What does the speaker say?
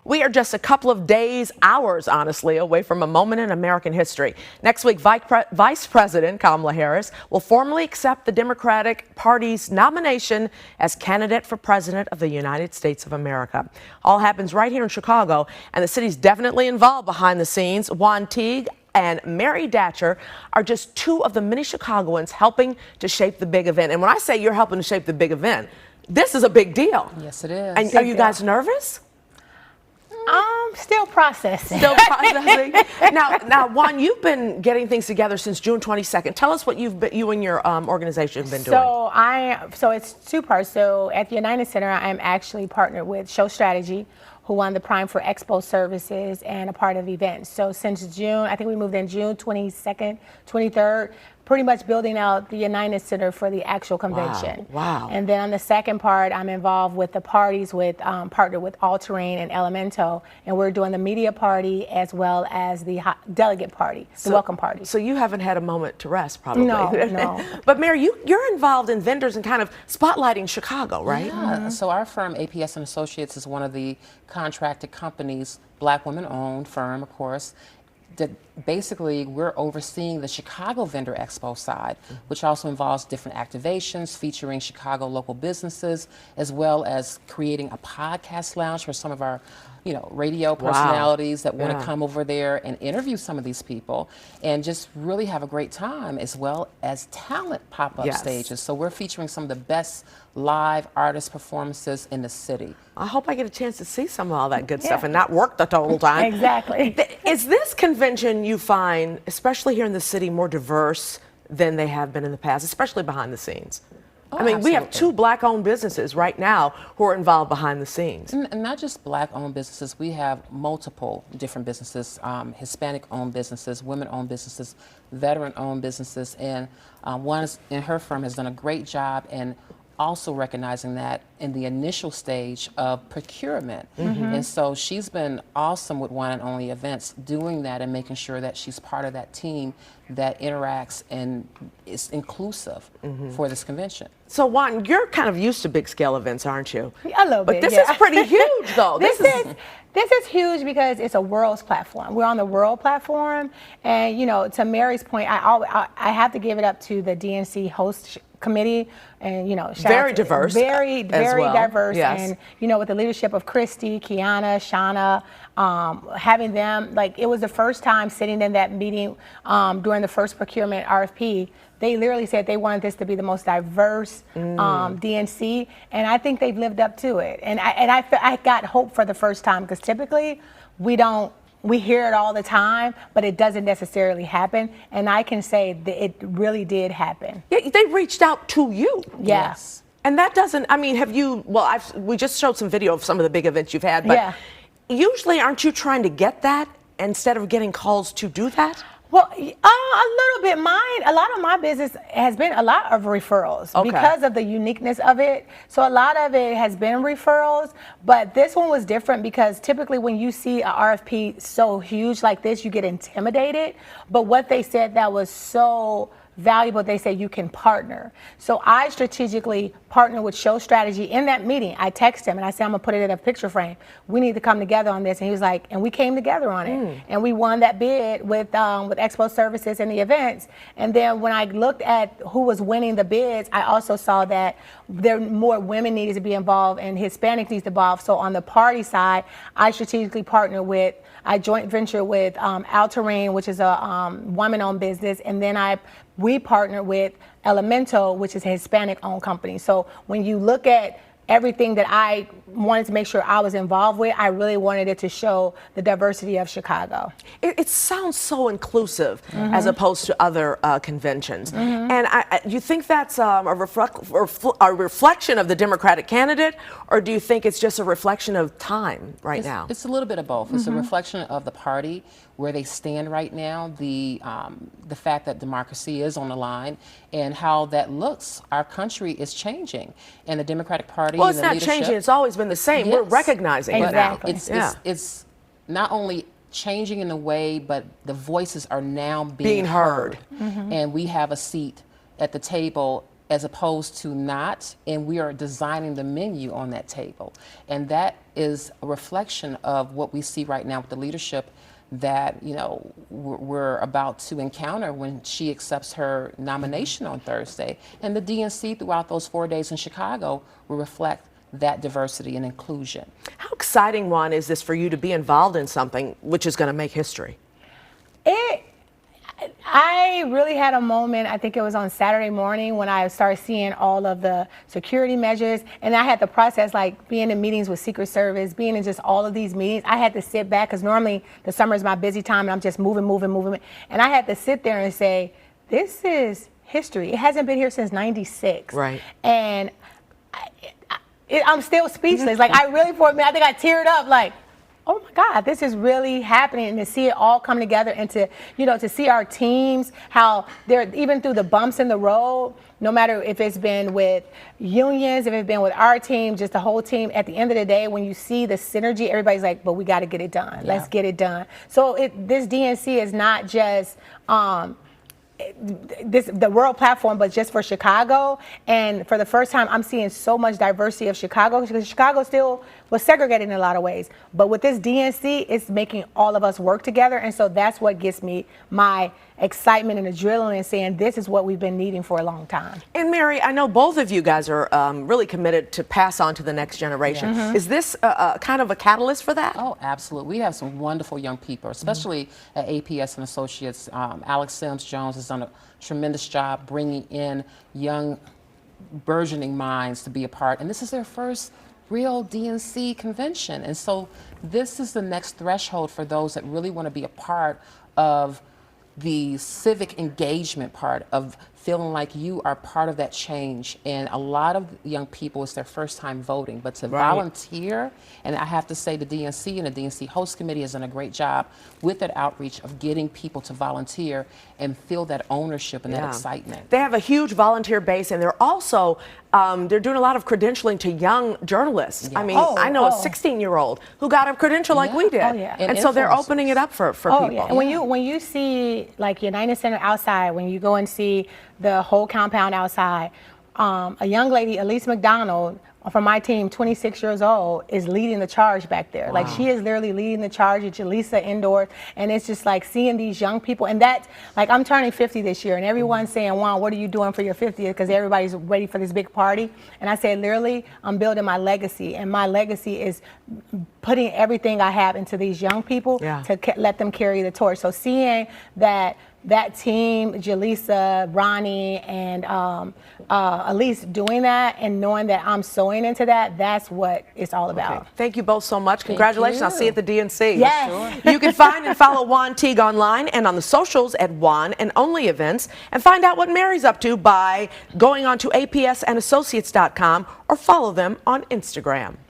We are just a couple of days, hours, honestly, away from a moment in American history. Next week, Vice President Kamala Harris will formally accept the Democratic Party's nomination as candidate for President of the United States of America. All happens right here in Chicago, and the city's definitely involved behind the scenes. Juan Teague and Mary Datcher are just two of the many Chicagoans helping to shape the big event. And when I say you're helping to shape the big event, this is a big deal. Yes, it is. And are you guys nervous? Still processing. Still processing. Now, Juan, you've been getting things together since June 22nd. Tell us what you and your organization have been doing. So it's two parts. So at the United Center, I'm actually partnered with Show Strategy, who won the Prime for Expo Services and a part of events. So since June, I think we moved in June 22nd, 23rd, pretty much building out the United Center for the actual convention. Wow. And then on the second part, I'm involved with the parties with, partnered with All Terrain and Elemento, and we're doing the media party as well as the delegate party, the welcome party. So you haven't had a moment to rest, probably. No. But Mary, you're involved in vendors and kind of spotlighting Chicago, right? Yeah. So our firm, APS and Associates, is one of the contracted companies, Black women-owned firm, of course, that basically we're overseeing the Chicago Vendor Expo side, which also involves different activations featuring Chicago local businesses, as well as creating a podcast lounge for some of our radio personalities that want to come over there and interview some of these people and just really have a great time, as well as talent pop-up stages. So we're featuring some of the best live artist performances in the city. I hope I get a chance to see some of all that good stuff and not work the total time. Exactly. Is this convention, you find, especially here in the city, more diverse than they have been in the past, especially behind the scenes? I mean, we have two Black-owned businesses right now who are involved behind the scenes. And not just Black-owned businesses. We have multiple different businesses, Hispanic-owned businesses, women-owned businesses, veteran-owned businesses. And one in her firm has done a great job in also recognizing that in the initial stage of procurement. And so she's been awesome with One and Only Events, doing that and making sure that she's part of that team that interacts and is inclusive for this convention. So Juan, you're kind of used to big scale events, aren't you? A little bit, But this is pretty huge, though. This is huge because it's a world's platform. We're on the world platform, and to Mary's point, I have to give it up to the DNC host committee, and very diverse, very diverse, yes. And with the leadership of Christy, Kiana, Shauna, having them, it was the first time sitting in that meeting during the first procurement RFP. They literally said they wanted this to be the most diverse DNC, and I think they've lived up to it. And I got hope for the first time, because typically we hear it all the time, but it doesn't necessarily happen. And I can say that it really did happen. Yeah, they reached out to you. Yes. And that doesn't, have you, we just showed some video of some of the big events you've had, but usually aren't you trying to get that instead of getting calls to do that? Well, a little bit. A lot of my business has been a lot of referrals because of the uniqueness of it. So a lot of it has been referrals, but this one was different because typically when you see a RFP so huge like this, you get intimidated. But what they said that was so valuable, they say you can partner. So I strategically partnered with Show Strategy in that meeting. I texted him and I said, I'm gonna put it in a picture frame. We need to come together on this. And he was like, and we came together on it. And we won that bid with Expo Services and the events. And then when I looked at who was winning the bids, I also saw that more women needed to be involved and Hispanic needs to be involved. So on the party side, I strategically partnered with, I joint venture with All Terrain, which is a woman-owned business, and then we partnered with Elemento, which is a Hispanic-owned company. So when you look at everything that I wanted to make sure I was involved with, I really wanted it to show the diversity of Chicago. It sounds so inclusive as opposed to other conventions. And you think that's a reflection of the Democratic candidate, or do you think it's just a reflection of time now? It's a little bit of both. It's a reflection of the party, where they stand right now, the fact that democracy is on the line, and how that looks. Our country is changing, and the Democratic Party. Well, it's not changing. It's always been the same. Yes. We're recognizing it now. It's not only changing in a way, but the voices are now being heard. And we have a seat at the table as opposed to not, and we are designing the menu on that table. And that is a reflection of what we see right now with the leadership that, you know, we're about to encounter when she accepts her nomination on Thursday. And the DNC throughout those 4 days in Chicago will reflect that diversity and inclusion. How exciting, Juan, is this for you to be involved in something which is going to make history? I really had a moment, I think it was on Saturday morning, when I started seeing all of the security measures, and I had to process, like, being in meetings with Secret Service, being in just all of these meetings. I had to sit back, because normally the summer is my busy time and I'm just moving. And I had to sit there and say, this is history. It hasn't been here since '96. Right. And I'm still speechless. Like, I really, for a minute, I think I teared up, like, oh my God, this is really happening, and to see it all come together, and to, you know, to see our teams, how they're, even through the bumps in the road, no matter if it's been with unions, if it's been with our team, just the whole team, at the end of the day, when you see the synergy, everybody's like, but we got to get it done. Yeah. Let's get it done. So this DNC is not just the world platform, but just for Chicago. And for the first time, I'm seeing so much diversity of Chicago, because Chicago still was segregated in a lot of ways. But with this DNC, it's making all of us work together. And so that's what gives me my excitement and adrenaline, saying this is what we've been needing for a long time. And Mary, I know both of you guys are really committed to pass on to the next generation. Yeah. Is this kind of a catalyst for that? Oh, absolutely. We have some wonderful young people, especially at APS and Associates. Alex Sims Jones has done a tremendous job bringing in young, burgeoning minds to be a part. And this is their first real DNC convention. And so this is the next threshold for those that really want to be a part of the civic engagement part of feeling like you are part of that change. And a lot of young people, it's their first time voting, but to volunteer, and I have to say the DNC and the DNC host committee has done a great job with that outreach of getting people to volunteer and feel that ownership and that excitement. They have a huge volunteer base, and they're also they're doing a lot of credentialing to young journalists. I mean, I know a 16-year-old who got a credential like we did. And so they're opening it up for people. And when you see, like, United Center outside, when you go and see the whole compound outside, a young lady, Elise McDonald, from my team, 26 years old, is leading the charge back there. Like, she is literally leading the charge at Jaleesa indoors, and it's just like seeing these young people. And that's, like, I'm turning 50 this year, and everyone's saying, Juan, what are you doing for your 50th? Because everybody's waiting for this big party. And I say, literally, I'm building my legacy, and my legacy is putting everything I have into these young people to let them carry the torch. So seeing that team, Jaleesa, Ronnie, and Elise doing that, and knowing that I'm sewing into that, that's what it's all about. Thank you both so much. Congratulations. I'll see you at the DNC. Yes. You can find and follow Juan Teague online and on the socials at Juan and Only Events, and find out what Mary's up to by going on to APSandassociates.com or follow them on Instagram.